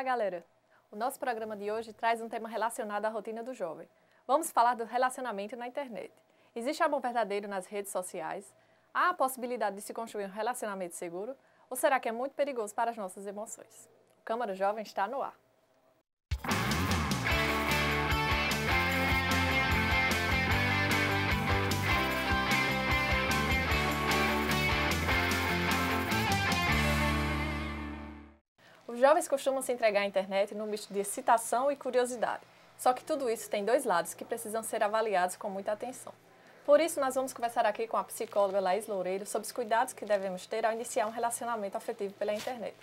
Olá, galera! O nosso programa de hoje traz um tema relacionado à rotina do jovem. Vamos falar do relacionamento na internet. Existe amor verdadeiro nas redes sociais? Há a possibilidade de se construir um relacionamento seguro? Ou será que é muito perigoso para as nossas emoções? O Câmara Jovem está no ar. Os jovens costumam se entregar à internet num misto de excitação e curiosidade. Só que tudo isso tem dois lados que precisam ser avaliados com muita atenção. Por isso, nós vamos conversar aqui com a psicóloga Laís Loureiro sobre os cuidados que devemos ter ao iniciar um relacionamento afetivo pela internet.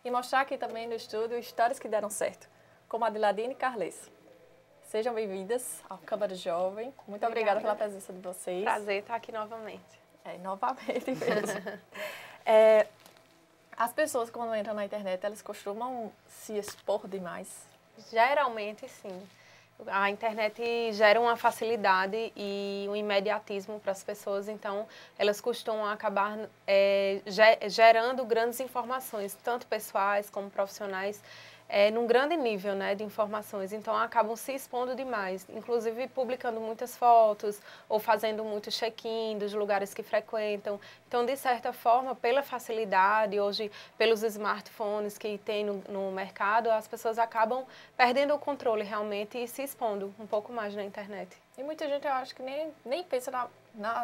E mostrar aqui também no estúdio histórias que deram certo, como a de Ladine e Carles. Sejam bem-vindas ao Câmara Jovem. Muito obrigada pela presença de vocês. Prazer estar aqui novamente. Novamente mesmo. As pessoas, quando entram na internet, elas costumam se expor demais? Geralmente, sim. A internet gera uma facilidade e um imediatismo para as pessoas, então elas costumam acabar gerando grandes informações, tanto pessoais como profissionais, num grande nível, né, de informações. Então acabam se expondo demais, inclusive publicando muitas fotos ou fazendo muito check-in dos lugares que frequentam. Então, de certa forma, pela facilidade, hoje pelos smartphones que tem no mercado, as pessoas acabam perdendo o controle realmente e se expondo um pouco mais na internet. E muita gente, eu acho que nem pensa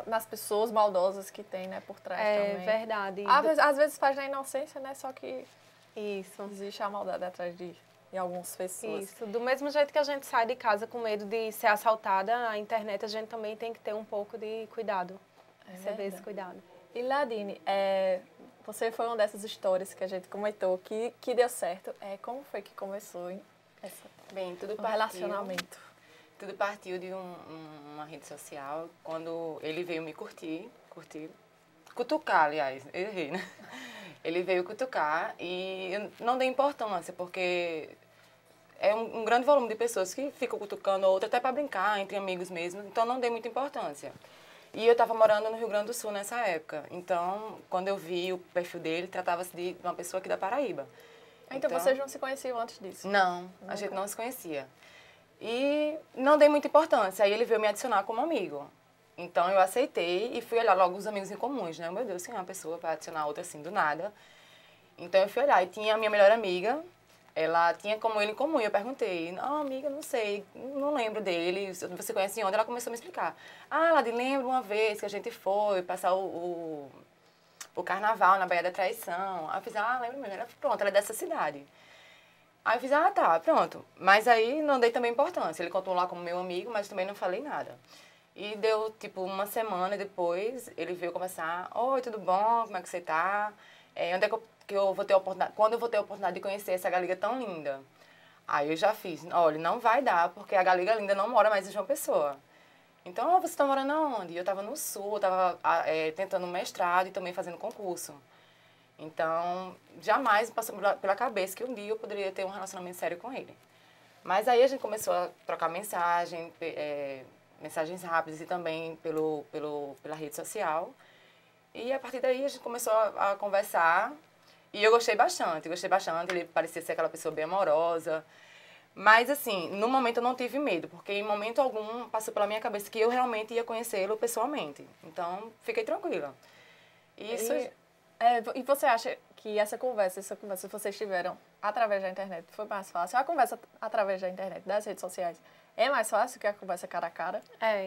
nas pessoas maldosas que tem, né, por trás também. É verdade. Às vezes faz na inocência, né, só que isso. Existe a maldade atrás de algumas pessoas. Isso. Do mesmo jeito que a gente sai de casa com medo de ser assaltada, na internet a gente também tem que ter um pouco de cuidado. Receber esse cuidado. E Ladine, você foi uma dessas histórias que a gente comentou que deu certo. Como foi que começou Bem, relacionamento? Tudo partiu de uma rede social, quando ele veio me cutucar, aliás, eu errei, né? Ele veio cutucar e eu não dei importância, porque é um grande volume de pessoas que ficam cutucando a outra até para brincar, entre amigos mesmo, então não dei muita importância. E eu estava morando no Rio Grande do Sul nessa época, então quando eu vi o perfil dele, tratava-se de uma pessoa aqui da Paraíba. Então vocês não se conheciam antes disso? Não, a gente não se conhecia. E não dei muita importância, aí ele veio me adicionar como amigo. Então, eu aceitei e fui olhar logo os amigos em comuns, né? Meu Deus, tem uma pessoa para adicionar outra assim, do nada. Então, eu fui olhar e tinha a minha melhor amiga, ela tinha como ele em comum. E eu perguntei, amiga, não sei, não lembro dele, você conhece onde? Ela começou a me explicar. Ladine, lembro uma vez que a gente foi passar o carnaval na Baía da Traição. Aí eu fiz, lembro mesmo. Pronto, ela é dessa cidade. Aí eu fiz, tá, pronto. Mas aí não dei também importância. Ele contou lá como meu amigo, mas também não falei nada. E deu, tipo, uma semana depois, ele veio conversar, oi, tudo bom, como é que você tá? Onde é que eu vou ter a oportunidade, quando eu vou ter a oportunidade de conhecer essa Galiga tão linda? Aí eu já fiz, olha, não vai dar, porque a Galiga linda não mora mais em João Pessoa. Então, você tá morando aonde? Eu tava no Sul, eu tava tentando um mestrado e também fazendo concurso. Então, jamais passou pela cabeça que um dia eu poderia ter um relacionamento sério com ele. Mas aí a gente começou a trocar mensagens rápidas e também pela rede social. E a partir daí a gente começou a conversar e eu gostei bastante, ele parecia ser aquela pessoa bem amorosa. Mas assim, no momento eu não tive medo, porque em momento algum passou pela minha cabeça que eu realmente ia conhecê-lo pessoalmente. Então, fiquei tranquila. E você acha que essa conversa que vocês tiveram através da internet foi mais fácil? A conversa através da internet, das redes sociais, é mais fácil que a conversa cara a cara?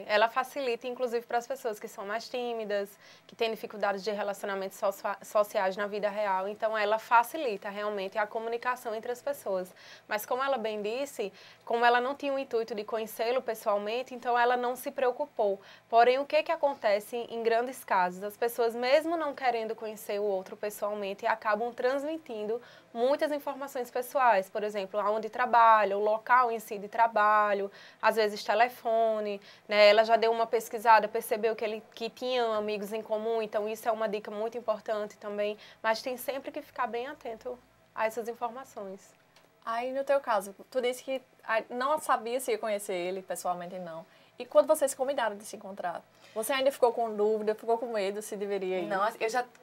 Ela facilita, inclusive, para as pessoas que são mais tímidas, que têm dificuldades de relacionamentos sociais na vida real. Então, ela facilita realmente a comunicação entre as pessoas. Mas, como ela bem disse, como ela não tinha o intuito de conhecê-lo pessoalmente, então ela não se preocupou. Porém, o que acontece em grandes casos? As pessoas, mesmo não querendo conhecer o outro pessoalmente, acabam transmitindo muitas informações pessoais. Por exemplo, aonde trabalha, o local em si de trabalho, às vezes telefone, né? Ela já deu uma pesquisada, percebeu que tinham amigos em comum, então isso é uma dica muito importante também, mas tem sempre que ficar bem atento a essas informações. Aí, no teu caso, tu disse que não sabia se ia conhecer ele pessoalmente, não. E quando vocês combinaram de se encontrar, você ainda ficou com dúvida, ficou com medo se deveria ir? Não,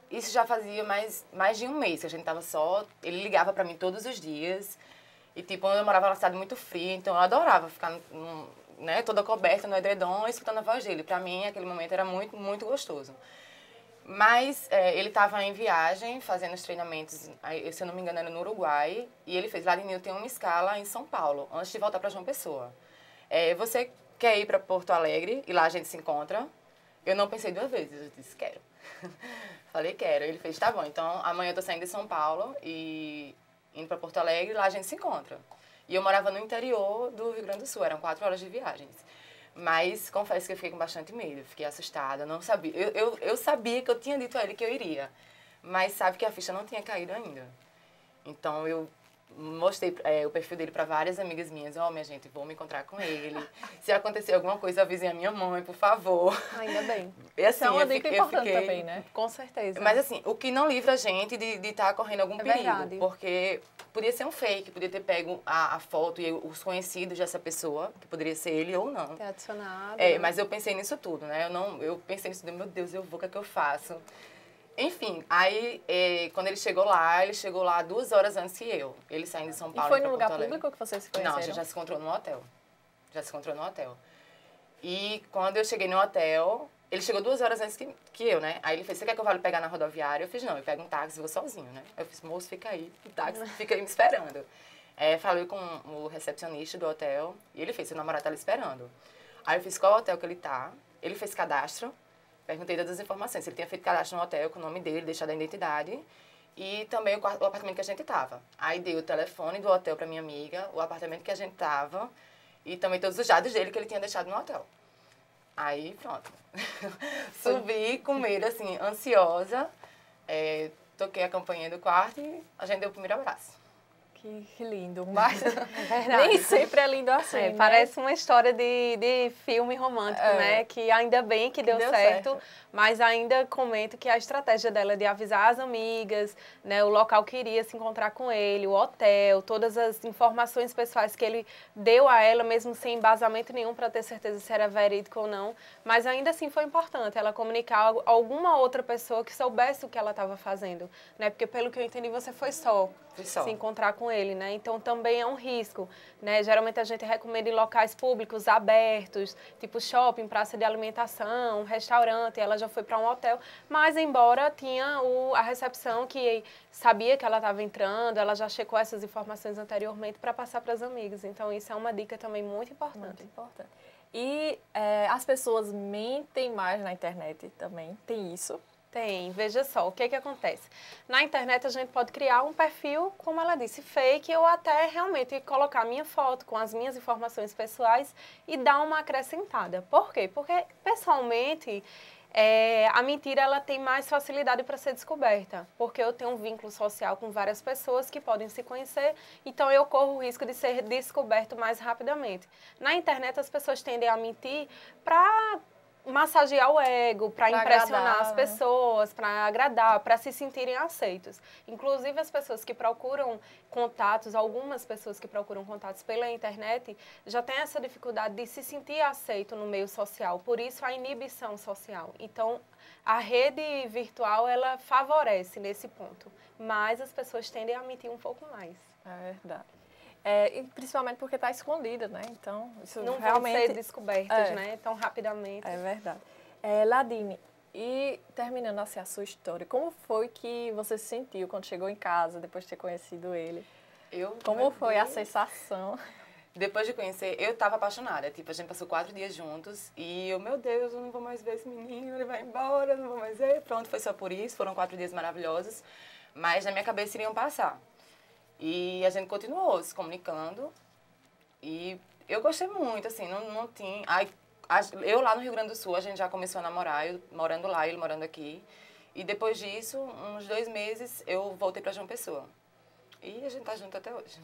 isso já fazia mais de um mês que a gente tava só, ele ligava para mim todos os dias. E, tipo, eu morava numa cidade muito fria, então eu adorava ficar, né, toda coberta no edredom, escutando a voz dele. Pra mim, aquele momento era muito, muito gostoso. Mas ele estava em viagem, fazendo os treinamentos, se eu não me engano, era no Uruguai, e ele fez, Ladinho, tem uma escala em São Paulo, antes de voltar para João Pessoa. Você quer ir para Porto Alegre, e lá a gente se encontra? Eu não pensei 2 vezes, eu disse, quero. Falei, quero. Ele fez, tá bom, então amanhã eu tô saindo de São Paulo e indo para Porto Alegre, lá a gente se encontra. E eu morava no interior do Rio Grande do Sul, eram 4 horas de viagens. Mas confesso que eu fiquei com bastante medo, fiquei assustada, não sabia. Eu sabia que eu tinha dito a ele que eu iria, mas sabe que a ficha não tinha caído ainda. Então eu mostrei o perfil dele para várias amigas minhas. Minha gente, vou me encontrar com ele. Se acontecer alguma coisa, avisem a minha mãe, por favor. Ainda bem. E assim, é uma dica importante também, né? Com certeza. Mas assim, o que não livra a gente de estar correndo algum perigo. Verdade. Porque podia ser um fake, podia ter pego a foto e os conhecidos dessa pessoa, que poderia ser ele ou não. Ter adicionado. Mas eu pensei nisso tudo, né? Eu pensei nisso tudo, meu Deus, eu vou, o que é que eu faço? Enfim, aí quando ele chegou lá 2 horas antes que eu. Ele saindo de São Paulo. E foi no lugar público que vocês se conheceram? Não, a gente já se encontrou no hotel. E quando eu cheguei no hotel, ele chegou 2 horas antes que eu, né? Aí ele fez, você quer que eu vá lhe pegar na rodoviária? Eu fiz, não, eu pego um táxi e vou sozinho, né? Eu fiz, moço, fica aí, o táxi fica aí me esperando. Falei com o recepcionista do hotel e ele fez, seu namorado tá lhe esperando. Aí eu fiz, qual hotel que ele tá? Ele fez cadastro. Perguntei todas as informações. Ele tinha feito cadastro no hotel com o nome dele, deixado a identidade e também o apartamento que a gente tava. Aí dei o telefone do hotel para minha amiga, o apartamento que a gente tava e também todos os dados dele que ele tinha deixado no hotel. Aí, pronto. Subi com ele, assim, ansiosa. Toquei a campainha do quarto e a gente deu o primeiro abraço. Que lindo, mas verdade. Nem sempre é lindo assim, né? Parece uma história de filme romântico, né? Que ainda bem que deu certo, mas ainda comento que a estratégia dela de avisar as amigas, né, o local que iria se encontrar com ele, o hotel, todas as informações pessoais que ele deu a ela, mesmo sem embasamento nenhum para ter certeza se era verídico ou não, mas ainda assim foi importante ela comunicar a alguma outra pessoa que soubesse o que ela estava fazendo, né? Porque pelo que eu entendi, você foi só se encontrar com ele, né? Então também é um risco, né? Geralmente a gente recomenda em locais públicos abertos, tipo shopping, praça de alimentação, restaurante. Ela já foi para um hotel, mas embora tinha a recepção que sabia que ela estava entrando, ela já checou essas informações anteriormente para passar para as amigas. Então isso é uma dica também muito importante. Muito importante. E as pessoas mentem mais na internet também, tem isso? Tem, veja só, o que acontece? Na internet a gente pode criar um perfil, como ela disse, fake, ou até realmente colocar minha foto com as minhas informações pessoais e dar uma acrescentada. Por quê? Porque, pessoalmente, a mentira ela tem mais facilidade para ser descoberta, porque eu tenho um vínculo social com várias pessoas que podem se conhecer, então eu corro o risco de ser descoberto mais rapidamente. Na internet as pessoas tendem a mentir para massagear o ego, para impressionar as pessoas, para agradar, para se sentirem aceitos. Inclusive as pessoas que procuram contatos, algumas pessoas que procuram contatos pela internet, já têm essa dificuldade de se sentir aceito no meio social, por isso a inibição social. Então, a rede virtual, ela favorece nesse ponto, mas as pessoas tendem a mentir um pouco mais. É verdade. E principalmente porque está escondida, né? Então, isso não realmente vão ser descobertas, né? Tão rapidamente. É verdade. Ladine, e terminando assim a sua história, como foi que você se sentiu quando chegou em casa, depois de ter conhecido ele? Como foi a sensação? Depois de conhecer, eu estava apaixonada. Tipo, a gente passou 4 dias juntos e eu, meu Deus, eu não vou mais ver esse menino, ele vai embora, não vou mais ver. Pronto, foi só por isso, foram 4 dias maravilhosos, mas na minha cabeça iriam passar. E a gente continuou se comunicando e eu gostei muito, assim, não tinha... Eu lá no Rio Grande do Sul, a gente já começou a namorar, eu morando lá, ele morando aqui. E depois disso, uns 2 meses, eu voltei para João Pessoa. E a gente tá junto até hoje.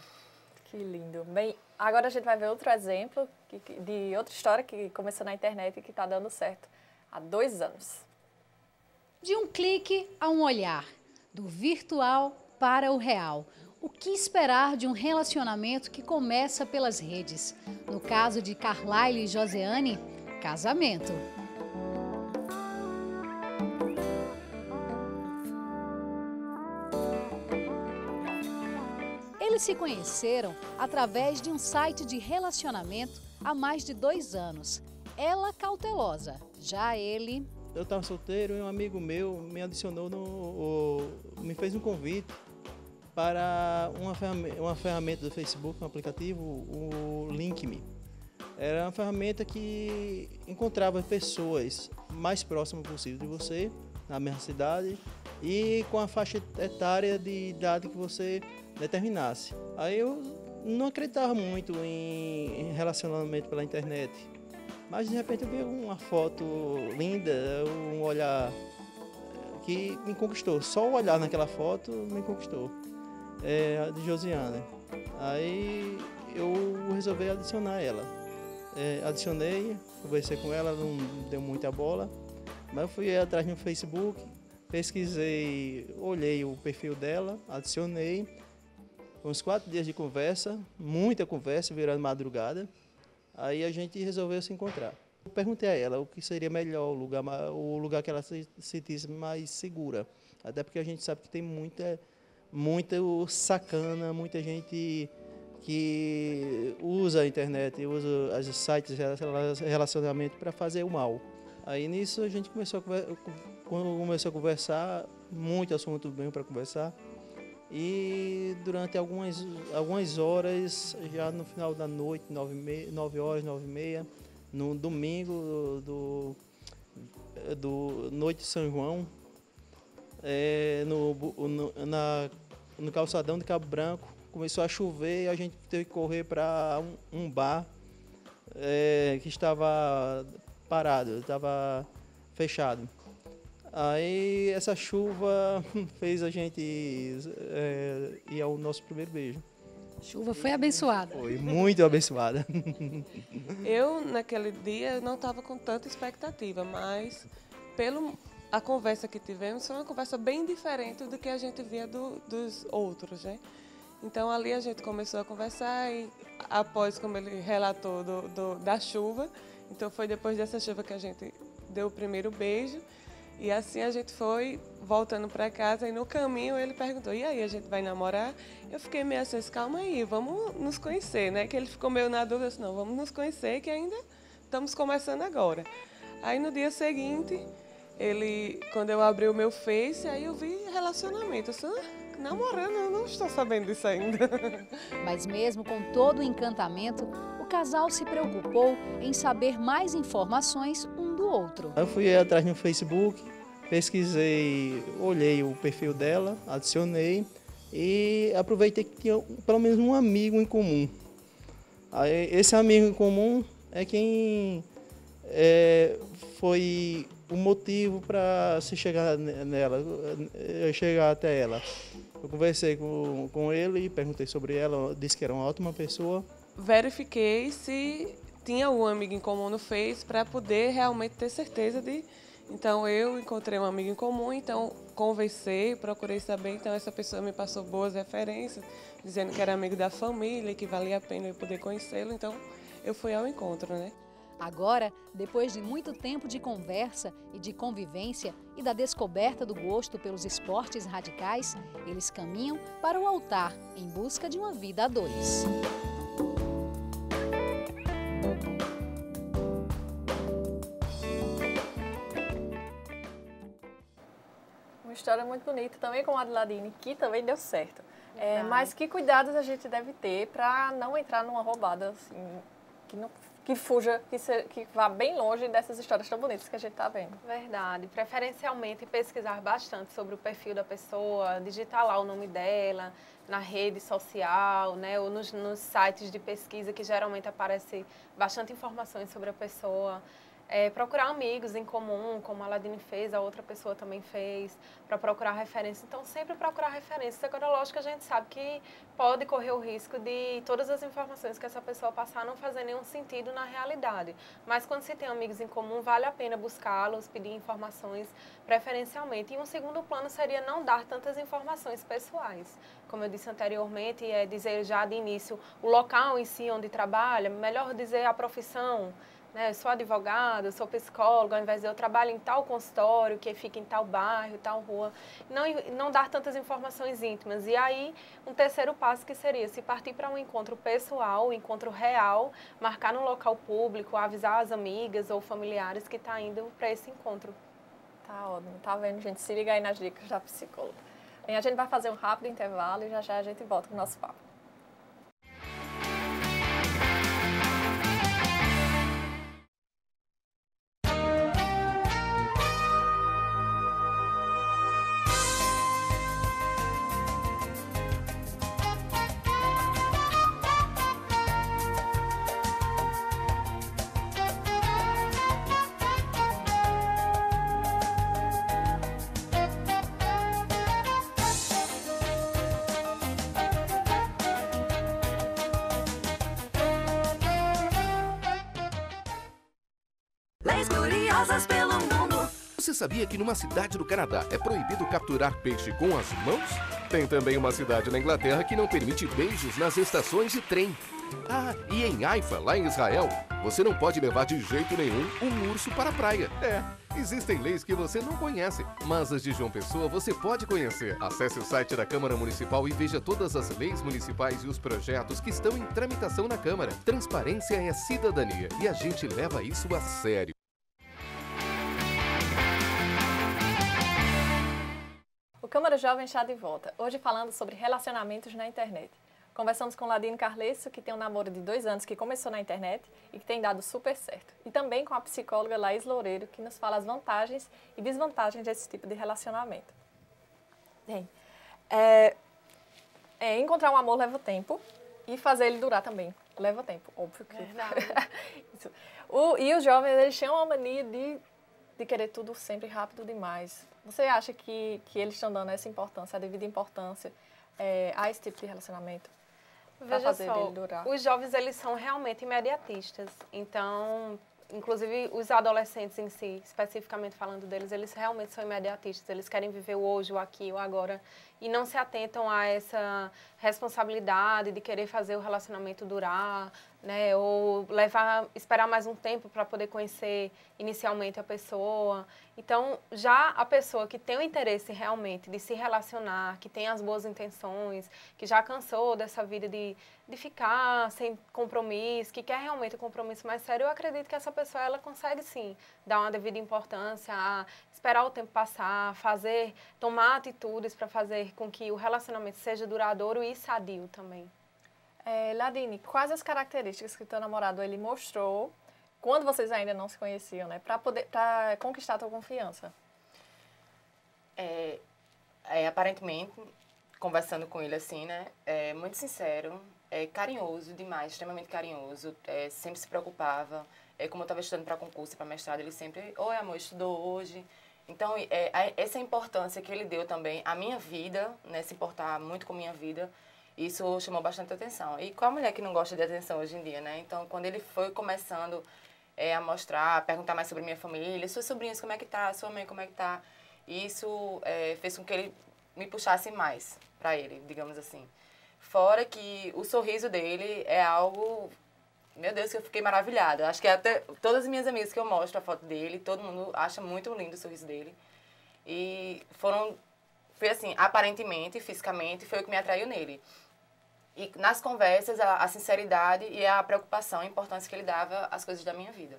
Que lindo. Bem, agora a gente vai ver outro exemplo de outra história que começou na internet e que está dando certo há 2 anos. De um clique a um olhar, do virtual para o real. O que esperar de um relacionamento que começa pelas redes? No caso de Carlyle e Josiane, casamento. Eles se conheceram através de um site de relacionamento há mais de 2 anos. Ela cautelosa, já ele... Eu estava solteiro e um amigo meu me adicionou, me fez um convite para uma ferramenta do Facebook, um aplicativo, o Link.me. Era uma ferramenta que encontrava pessoas mais próximas possível de você, na mesma cidade, e com a faixa etária de idade que você determinasse. Aí eu não acreditava muito em relacionamento pela internet, mas de repente eu vi uma foto linda, um olhar que me conquistou. Só o olhar naquela foto me conquistou, de Josiane. Aí eu resolvi adicionar ela. Adicionei, conversei com ela, não deu muita bola, mas eu fui atrás no Facebook, pesquisei, olhei o perfil dela, adicionei. Uns 4 dias de conversa, muita conversa, virando madrugada. Aí a gente resolveu se encontrar. Eu perguntei a ela o que seria melhor, o lugar que ela se sentisse mais segura. Até porque a gente sabe que tem muita sacana, muita gente que usa a internet, usa os sites de relacionamento para fazer o mal. Aí nisso a gente começou a conversar, muito assunto bem para conversar. E durante algumas horas, já no final da noite, 9 horas, 9h30, no domingo do Noite de São João, no calçadão de Cabo Branco, começou a chover e a gente teve que correr para um bar que estava parado, estava fechado. Aí essa chuva fez a gente ir ao nosso primeiro beijo. A chuva foi abençoada. Foi muito abençoada. Eu, naquele dia, não estava com tanta expectativa, mas a conversa que tivemos foi uma conversa bem diferente do que a gente via dos outros, né? Então ali a gente começou a conversar e após, como ele relatou, da chuva, então foi depois dessa chuva que a gente deu o primeiro beijo. E assim a gente foi voltando para casa e no caminho ele perguntou, e aí, a gente vai namorar? Eu fiquei meio assim, calma aí, vamos nos conhecer, né? Que ele ficou meio na dúvida, assim, não, vamos nos conhecer que ainda estamos começando agora. Aí no dia seguinte, quando eu abri o meu Face, aí eu vi relacionamento. Eu disse, namorando, eu não estou sabendo disso ainda. Mas mesmo com todo o encantamento, o casal se preocupou em saber mais informações um do outro. Eu fui atrás no Facebook, pesquisei, olhei o perfil dela, adicionei e aproveitei que tinha pelo menos um amigo em comum. Aí, esse amigo em comum é quem foi o motivo para se chegar nela, chegar até ela. Eu conversei com ele, perguntei sobre ela, disse que era uma ótima pessoa. Verifiquei se tinha um amigo em comum no Face para poder realmente ter certeza de... Então eu encontrei um amigo em comum, então conversei, procurei saber, então essa pessoa me passou boas referências, dizendo que era amigo da família, que valia a pena eu poder conhecê-lo, então eu fui ao encontro, né? Agora, depois de muito tempo de conversa e de convivência e da descoberta do gosto pelos esportes radicais, eles caminham para o altar em busca de uma vida a dois. Uma história muito bonita, também com a Adladine, que também deu certo. Mas que cuidados a gente deve ter para não entrar numa roubada, assim, que fuja, que vá bem longe dessas histórias tão bonitas que a gente está vendo. Verdade. Preferencialmente pesquisar bastante sobre o perfil da pessoa, digitar lá o nome dela na rede social, né, ou nos sites de pesquisa que geralmente aparece bastante informações sobre a pessoa. Procurar amigos em comum, como a Aladine fez, a outra pessoa também fez, para procurar referência. Então, sempre procurar referência. Agora, lógico que a gente sabe que pode correr o risco de todas as informações que essa pessoa passar não fazer nenhum sentido na realidade. Mas quando se tem amigos em comum, vale a pena buscá-los, pedir informações preferencialmente. E um segundo plano seria não dar tantas informações pessoais. Como eu disse anteriormente, dizer já de início o local em si onde trabalha, melhor dizer a profissão, né? Eu sou advogada, eu sou psicóloga, ao invés de eu trabalho em tal consultório, que fica em tal bairro, tal rua. Não dar tantas informações íntimas. E aí, um terceiro passo que seria se partir para um encontro pessoal, um encontro real, marcar num local público, avisar as amigas ou familiares que está indo para esse encontro. Tá ótimo, tá vendo, gente? Se liga aí nas dicas da psicóloga. Bem, a gente vai fazer um rápido intervalo e já já a gente volta com o nosso papo. Leis curiosas pelo mundo. Você sabia que numa cidade do Canadá é proibido capturar peixe com as mãos? Tem também uma cidade na Inglaterra que não permite beijos nas estações de trem. Ah, e em Haifa, lá em Israel, você não pode levar de jeito nenhum um urso para a praia. Existem leis que você não conhece, mas as de João Pessoa você pode conhecer. Acesse o site da Câmara Municipal e veja todas as leis municipais e os projetos que estão em tramitação na Câmara. Transparência é cidadania e a gente leva isso a sério. O Câmara Jovem está de volta, hoje falando sobre relacionamentos na internet. Conversamos com Ladine Carlesso, que tem um namoro de 2 anos que começou na internet e que tem dado super certo. E também com a psicóloga Laís Loureiro, que nos fala as vantagens e desvantagens desse tipo de relacionamento. Bem, encontrar um amor leva tempo e fazer ele durar também leva tempo, óbvio que... Isso. E os jovens, eles têm uma mania de querer tudo sempre rápido demais. Você acha que eles estão dando essa importância, a devida importância a esse tipo de relacionamento? Veja só, os jovens, eles são realmente imediatistas. Então, inclusive, os adolescentes em si, especificamente falando deles, eles realmente são imediatistas. Eles querem viver o hoje, o aqui, o agora. E não se atentam a essa responsabilidade de querer fazer o relacionamento durar, né? Ou esperar mais um tempo para poder conhecer inicialmente a pessoa. Então, já a pessoa que tem o interesse realmente de se relacionar, que tem as boas intenções, que já cansou dessa vida de ficar sem compromisso, que quer realmente um compromisso mais sério, eu acredito que essa pessoa, ela consegue sim dar uma devida importância, a esperar o tempo passar, tomar atitudes para fazer com que o relacionamento seja duradouro e sadio também. Ladine, quais as características que o teu namorado ele mostrou quando vocês ainda não se conheciam, né, para conquistar a tua confiança? Aparentemente, conversando com ele assim, né, é muito sincero, carinhoso demais, extremamente carinhoso, sempre se preocupava. Como eu estava estudando para concurso e para mestrado, ele sempre, oi amor, estudou hoje. Então, essa importância que ele deu também à minha vida, né, se importar muito com a minha vida, isso chamou bastante atenção. E qual a mulher que não gosta de atenção hoje em dia, né? Então, quando ele foi começando a mostrar, a perguntar mais sobre minha família, suas sobrinhas, como é que tá? Sua mãe, como é que tá? Isso fez com que ele me puxasse mais para ele, digamos assim. Fora que o sorriso dele é algo... Meu Deus, que eu fiquei maravilhada. Acho que até todas as minhas amigas que eu mostro a foto dele, todo mundo acha muito lindo o sorriso dele. E foi assim, aparentemente, fisicamente, foi o que me atraiu nele. E nas conversas, a sinceridade e a preocupação, a importância que ele dava às coisas da minha vida.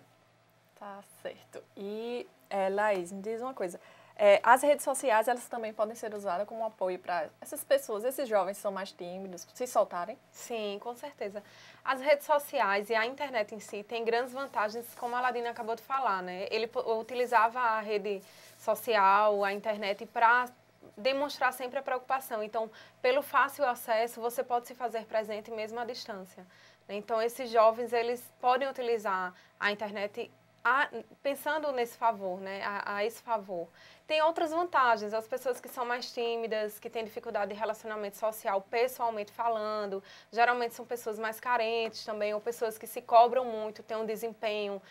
Tá certo. E, Laís, me diz uma coisa. As redes sociais, elas também podem ser usadas como apoio para essas pessoas, esses jovens que são mais tímidos, se soltarem? Sim, com certeza. As redes sociais e a internet em si têm grandes vantagens, como a Ladine acabou de falar, né? Ele utilizava a rede social, a internet, para demonstrar sempre a preocupação. Então, pelo fácil acesso, você pode se fazer presente mesmo à distância. Então, esses jovens, eles podem utilizar a internet pensando nesse favor, né, a esse favor. Tem outras vantagens, as pessoas que são mais tímidas, que têm dificuldade de relacionamento social, pessoalmente falando, geralmente são pessoas mais carentes também, ou pessoas que se cobram muito, têm um desempenho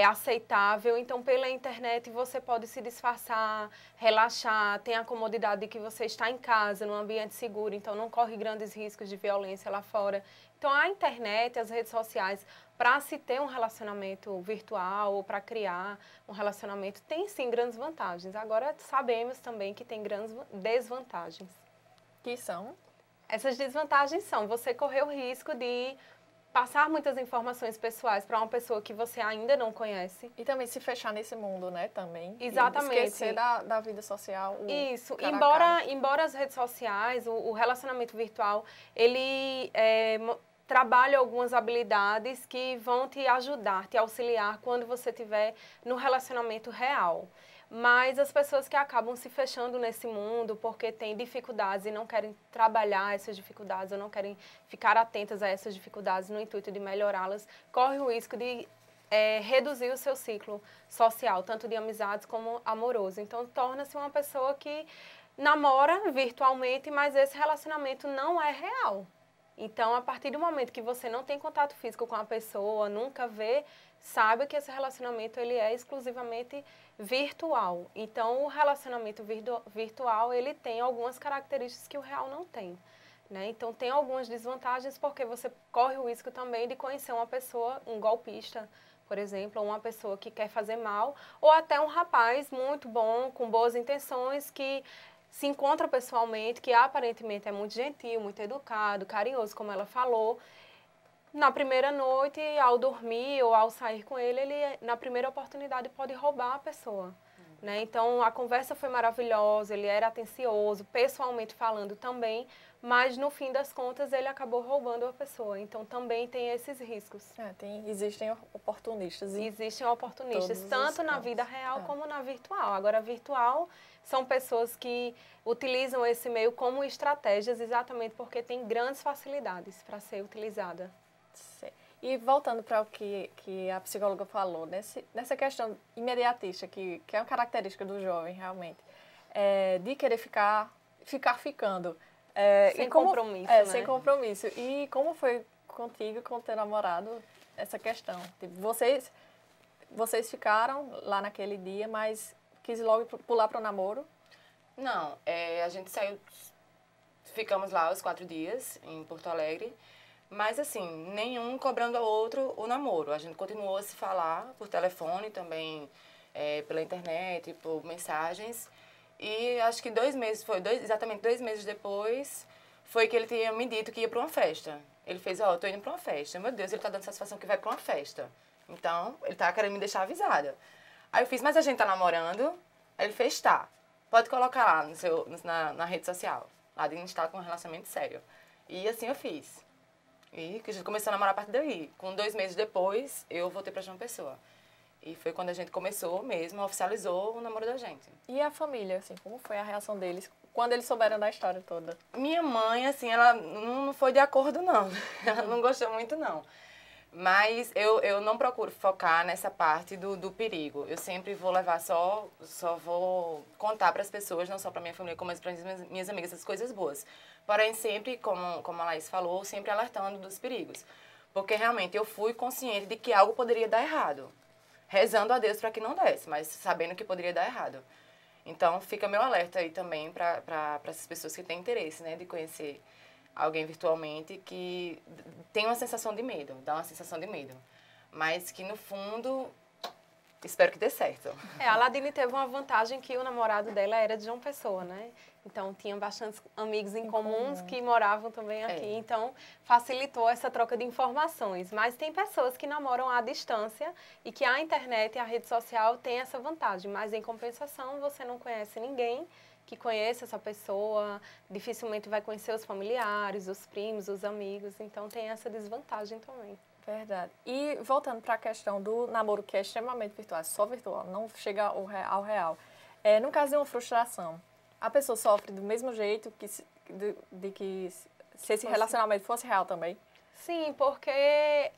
aceitável. Então, pela internet, você pode se disfarçar, relaxar, tem a comodidade de que você está em casa, num ambiente seguro, então não corre grandes riscos de violência lá fora. Então, a internet, as redes sociais, para se ter um relacionamento virtual ou para criar um relacionamento, tem sim grandes vantagens. Agora, sabemos também que tem grandes desvantagens. Que são? Essas desvantagens são você correr o risco de passar muitas informações pessoais para uma pessoa que você ainda não conhece. E também se fechar nesse mundo, né, também. Exatamente. E esquecer da vida social. Isso. Cara a cara. Embora as redes sociais, o relacionamento virtual, ele trabalha algumas habilidades que vão te ajudar, te auxiliar quando você estiver no relacionamento real. Mas as pessoas que acabam se fechando nesse mundo porque têm dificuldades e não querem trabalhar essas dificuldades ou não querem ficar atentas a essas dificuldades no intuito de melhorá-las, correm o risco de reduzir o seu ciclo social, tanto de amizades como amoroso. Então, torna-se uma pessoa que namora virtualmente, mas esse relacionamento não é real. Então, a partir do momento que você não tem contato físico com a pessoa, nunca vê, saiba que esse relacionamento ele é exclusivamente virtual. Então, o relacionamento virtual, ele tem algumas características que o real não tem, né? Então, tem algumas desvantagens porque você corre o risco também de conhecer uma pessoa, um golpista, por exemplo, ou uma pessoa que quer fazer mal, ou até um rapaz muito bom, com boas intenções, que se encontra pessoalmente, que aparentemente é muito gentil, muito educado, carinhoso, como ela falou. Na primeira noite, ao dormir ou ao sair com ele, na primeira oportunidade, pode roubar a pessoa. Né? Então, a conversa foi maravilhosa, ele era atencioso, pessoalmente falando também, mas, no fim das contas, ele acabou roubando a pessoa. Então, também tem esses riscos. Existem oportunistas. Existem oportunistas, tanto na vida real como na virtual. Agora, virtual são pessoas que utilizam esse meio como estratégias exatamente porque tem grandes facilidades para ser utilizada. E voltando para o que a psicóloga falou, nessa questão imediatista, que é uma característica do jovem, realmente, de querer ficar ficando. Sem compromisso, né? Sem compromisso. E como foi contigo, com o teu namorado, essa questão? Tipo, vocês ficaram lá naquele dia, mas quis logo pular para o namoro? Não, a gente saiu, ficamos lá os 4 dias em Porto Alegre, mas assim, nenhum cobrando ao outro o namoro. A gente continuou a se falar por telefone, também pela internet, por mensagens. E acho que 2 meses, exatamente 2 meses depois, foi que ele tinha me dito que ia para uma festa. Ele fez, eu tô indo para uma festa. Meu Deus, ele tá dando satisfação que vai para uma festa. Então, ele tá querendo me deixar avisada. Aí eu fiz, mas a gente tá namorando? Aí ele fez, tá. Pode colocar lá na rede social. Lá de estar com um relacionamento sério. E assim eu fiz. E a gente começou a namorar a partir daí. Com 2 meses depois, eu voltei para João Pessoa. E foi quando a gente começou mesmo, oficializou o namoro da gente. E a família, assim, como foi a reação deles quando eles souberam da história toda? Minha mãe, assim, ela não foi de acordo, não. Ela não gostou muito, não. Mas eu não procuro focar nessa parte do perigo. Eu sempre vou levar só vou contar para as pessoas, não só para minha família, como para as minhas amigas, as coisas boas. Porém, sempre, como a Laís falou, sempre alertando dos perigos. Porque realmente eu fui consciente de que algo poderia dar errado. Rezando a Deus para que não desse, mas sabendo que poderia dar errado. Então, fica meu alerta aí também para essas pessoas que têm interesse, né, de conhecer alguém virtualmente, que tem uma sensação de medo, dá uma sensação de medo. Mas que, no fundo, espero que dê certo. A Ladine teve uma vantagem que o namorado dela era de João Pessoa, né? Então, tinha bastantes amigos em comuns que moravam também aqui. Então, facilitou essa troca de informações. Mas tem pessoas que namoram à distância e que a internet e a rede social têm essa vantagem. Mas, em compensação, você não conhece ninguém que conheça essa pessoa, dificilmente vai conhecer os familiares, os primos, os amigos. Então, tem essa desvantagem também. Verdade. E voltando para a questão do namoro, que é extremamente virtual, só virtual, não chega ao real. No caso de uma frustração, a pessoa sofre do mesmo jeito que se esse relacionamento fosse real também? Sim, porque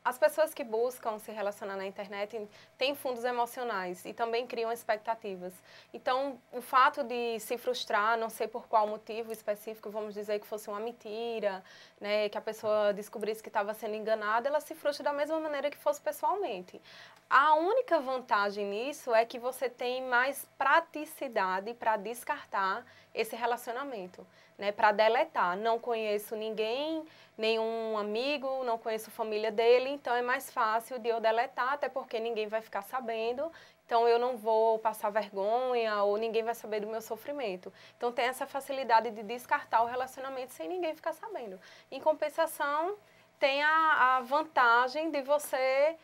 as pessoas que buscam se relacionar na internet têm fundos emocionais e também criam expectativas. Então, o fato de se frustrar, não sei por qual motivo específico, vamos dizer que fosse uma mentira, né, que a pessoa descobrisse que estava sendo enganada, ela se frustra da mesma maneira que fosse pessoalmente. A única vantagem nisso é que você tem mais praticidade para descartar esse relacionamento, né, para deletar. Não conheço ninguém, nenhum amigo, não conheço a família dele, então é mais fácil de eu deletar, até porque ninguém vai ficar sabendo, então eu não vou passar vergonha ou ninguém vai saber do meu sofrimento. Então tem essa facilidade de descartar o relacionamento sem ninguém ficar sabendo. Em compensação, tem a vantagem de você,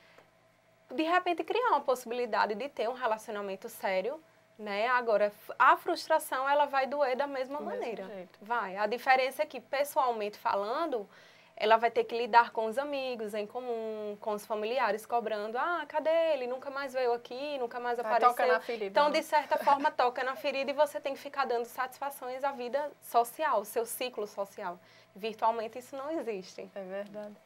de repente, criar uma possibilidade de ter um relacionamento sério, né? Agora, a frustração, ela vai doer da mesma maneira. Vai. A diferença é que, pessoalmente falando, ela vai ter que lidar com os amigos em comum, com os familiares, cobrando, cadê ele? Nunca mais veio aqui, nunca mais apareceu. Toca na ferida, então, né? de certa forma, toca na ferida e você tem que ficar dando satisfações à vida social, seu ciclo social. Virtualmente, isso não existe. É verdade.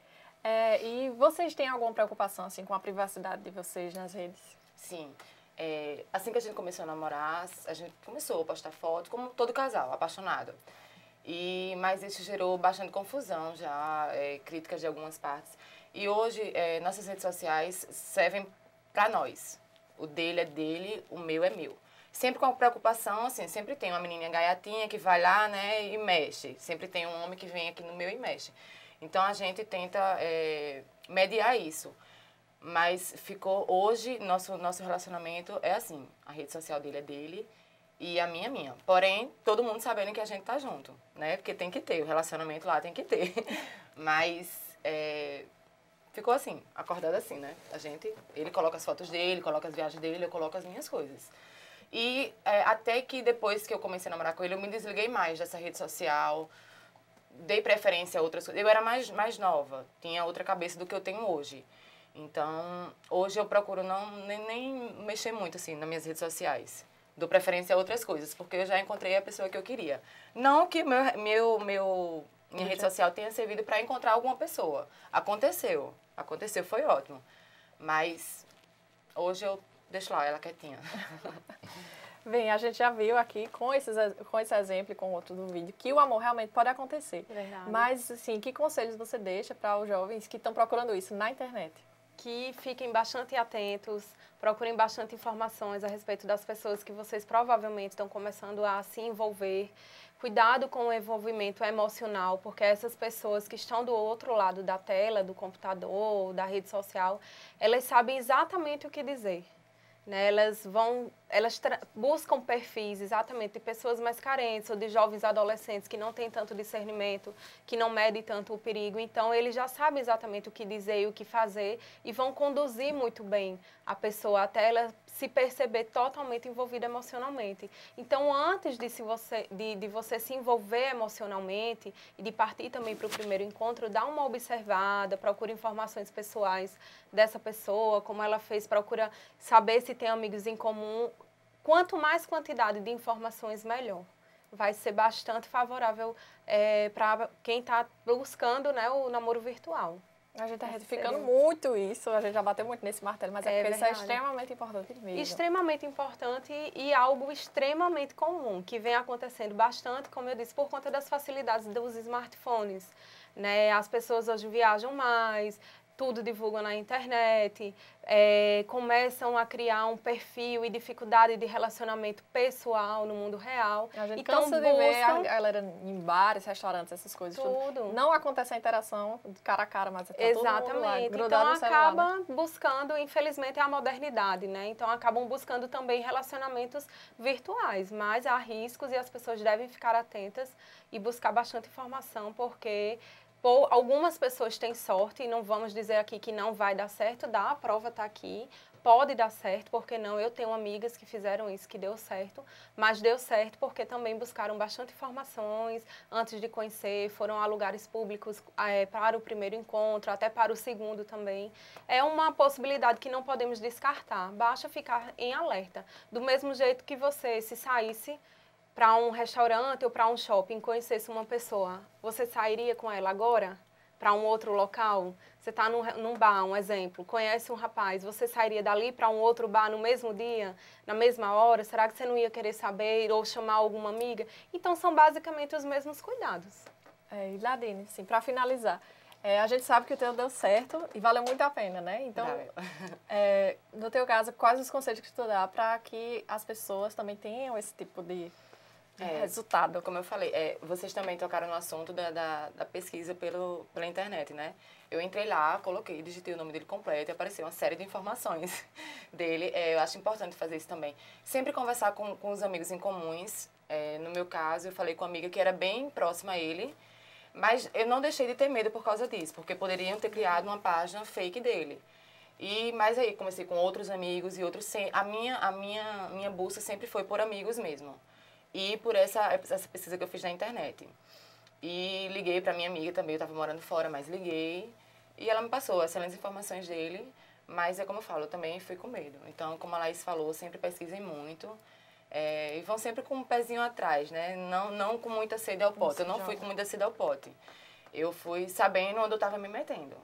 E vocês têm alguma preocupação, assim, com a privacidade de vocês nas redes? Sim. Assim que a gente começou a namorar, a gente começou a postar fotos, como todo casal, apaixonado. Mas isso gerou bastante confusão já, críticas de algumas partes. E hoje, nossas redes sociais servem para nós. O dele é dele, o meu é meu. Sempre com a preocupação, assim, sempre tem uma menininha gaiatinha que vai lá, né, e mexe. Sempre tem um homem que vem aqui no meu e mexe. Então, a gente tenta mediar isso. Mas hoje, nosso relacionamento é assim, a rede social dele é dele e a minha é minha. Porém, todo mundo sabendo que a gente tá junto, né? Porque tem que ter, o relacionamento lá tem que ter. Mas ficou assim, acordado assim, né? Ele coloca as fotos dele, coloca as viagens dele, eu coloco as minhas coisas. E até que depois que eu comecei a namorar com ele, eu me desliguei mais dessa rede social, dei preferência a outras coisas. Eu era mais nova, tinha outra cabeça do que eu tenho hoje. Então, hoje eu procuro nem mexer muito, assim, nas minhas redes sociais. Dou preferência a outras coisas, porque eu já encontrei a pessoa que eu queria. Não que minha rede social tenha servido para encontrar alguma pessoa. Aconteceu, foi ótimo. Mas hoje eu deixo lá ela quietinha. Bem, a gente já viu aqui com esse exemplo e com outro do vídeo que o amor realmente pode acontecer. Verdade. Mas, assim, que conselhos você deixa para os jovens que estão procurando isso na internet? Que fiquem bastante atentos, procurem bastante informações a respeito das pessoas que vocês provavelmente estão começando a se envolver. Cuidado com o envolvimento emocional, porque essas pessoas que estão do outro lado da tela, do computador, da rede social, elas sabem exatamente o que dizer. Né? Elas buscam perfis exatamente de pessoas mais carentes ou de jovens adolescentes que não têm tanto discernimento, que não medem tanto o perigo. Então, eles já sabem exatamente o que dizer e o que fazer e vão conduzir muito bem a pessoa até ela se perceber totalmente envolvida emocionalmente. Então, antes de você se envolver emocionalmente e de partir também para o primeiro encontro, dá uma observada, procura informações pessoais dessa pessoa, como ela fez, procura saber se tem amigos em comum. Quanto mais quantidade de informações, melhor. Vai ser bastante favorável para quem está buscando, né, o namoro virtual. A gente está retificando muito isso, a gente já bateu muito nesse martelo, mas porque isso é extremamente importante mesmo. Extremamente importante e algo extremamente comum, que vem acontecendo bastante, como eu disse, por conta das facilidades dos smartphones. Né? As pessoas hoje viajam mais, tudo divulgam na internet, começam a criar um perfil e dificuldade de relacionamento pessoal no mundo real. A gente então, cansa de ver a galera em bares, restaurantes, essas coisas. Tudo. Não acontece a interação cara a cara, mas tá exatamente. Todo mundo lá, então no celular, acaba né? buscando, infelizmente, a modernidade, né? Então acabam buscando também relacionamentos virtuais, mas há riscos e as pessoas devem ficar atentas e buscar bastante informação, porque algumas pessoas têm sorte, e não vamos dizer aqui que não vai dar certo, a prova está aqui, pode dar certo, porque não? Eu tenho amigas que fizeram isso, que deu certo, mas deu certo porque também buscaram bastante informações antes de conhecer, foram a lugares públicos para o primeiro encontro, até para o segundo também. É uma possibilidade que não podemos descartar, basta ficar em alerta. Do mesmo jeito que você, se saísse para um restaurante ou para um shopping, conhecesse uma pessoa, você sairia com ela agora? para um outro local? Você está num bar, um exemplo, conhece um rapaz, você sairia dali para um outro bar no mesmo dia, na mesma hora? Será que você não ia querer saber ou chamar alguma amiga? Então, são basicamente os mesmos cuidados. E Nadine, assim, para finalizar, a gente sabe que o teu deu certo e valeu muito a pena, né? Então, no teu caso, quais os conselhos que tu dá para que as pessoas também tenham esse tipo de resultado? Como eu falei, vocês também tocaram no assunto da pesquisa pela internet, né? Eu entrei lá, coloquei, digitei o nome dele completo e apareceu uma série de informações dele. Eu acho importante fazer isso também. Sempre conversar com os amigos em comuns. No meu caso, eu falei com uma amiga que era bem próxima a ele, mas eu não deixei de ter medo por causa disso, porque poderiam ter criado uma página fake dele. Mas aí comecei com outros amigos e outros... A minha busca sempre foi por amigos mesmo. E por essa pesquisa que eu fiz na internet. E liguei para minha amiga também, eu estava morando fora, mas liguei. E ela me passou excelentes informações dele, mas como eu falo, eu também fui com medo. Então, como a Laís falou, sempre pesquisem muito. E vão sempre com um pezinho atrás, né? Não com muita sede ao pote. Eu não fui com muita sede ao pote. Eu fui sabendo onde eu estava me metendo.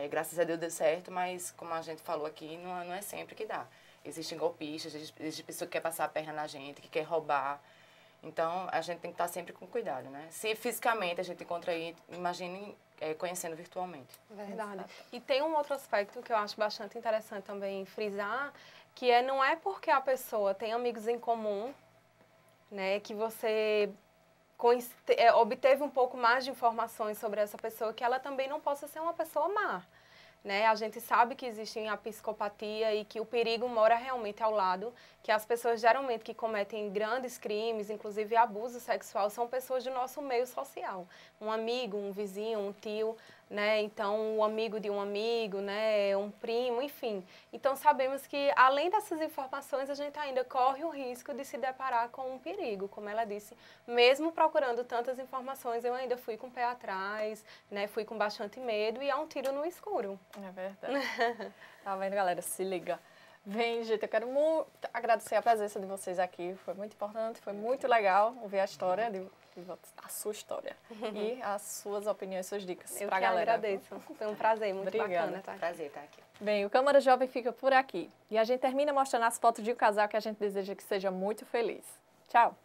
Graças a Deus deu certo, mas como a gente falou aqui, não é sempre que dá. Existem golpistas, existe pessoa que quer passar a perna na gente, que quer roubar. Então, a gente tem que estar sempre com cuidado, né? Se fisicamente a gente encontra aí, imagine conhecendo virtualmente. Verdade. E tem um outro aspecto que eu acho bastante interessante também frisar, que não é porque a pessoa tem amigos em comum, né, que você obteve um pouco mais de informações sobre essa pessoa, que ela também não possa ser uma pessoa má. Né? A gente sabe que existe a psicopatia e que o perigo mora realmente ao lado, que as pessoas geralmente que cometem grandes crimes, inclusive abuso sexual, são pessoas do nosso meio social. Um amigo, um vizinho, um tio, né? Então, o amigo de um amigo, né? Um primo, enfim. Então, sabemos que, além dessas informações, a gente ainda corre o risco de se deparar com um perigo. Como ela disse, mesmo procurando tantas informações, eu ainda fui com o pé atrás, né? Fui com bastante medo e é um tiro no escuro. É verdade. Tá vendo, galera? Se liga. Vem, gente, eu quero muito agradecer a presença de vocês aqui. Foi muito importante, foi muito legal ouvir a história, a sua história e as suas opiniões, suas dicas para a galera. Eu agradeço. Foi um prazer, muito Obrigada. bacana. Tá? Prazer estar aqui. Bem, o Câmara Jovem fica por aqui. E a gente termina mostrando as fotos de um casal que a gente deseja que seja muito feliz. Tchau!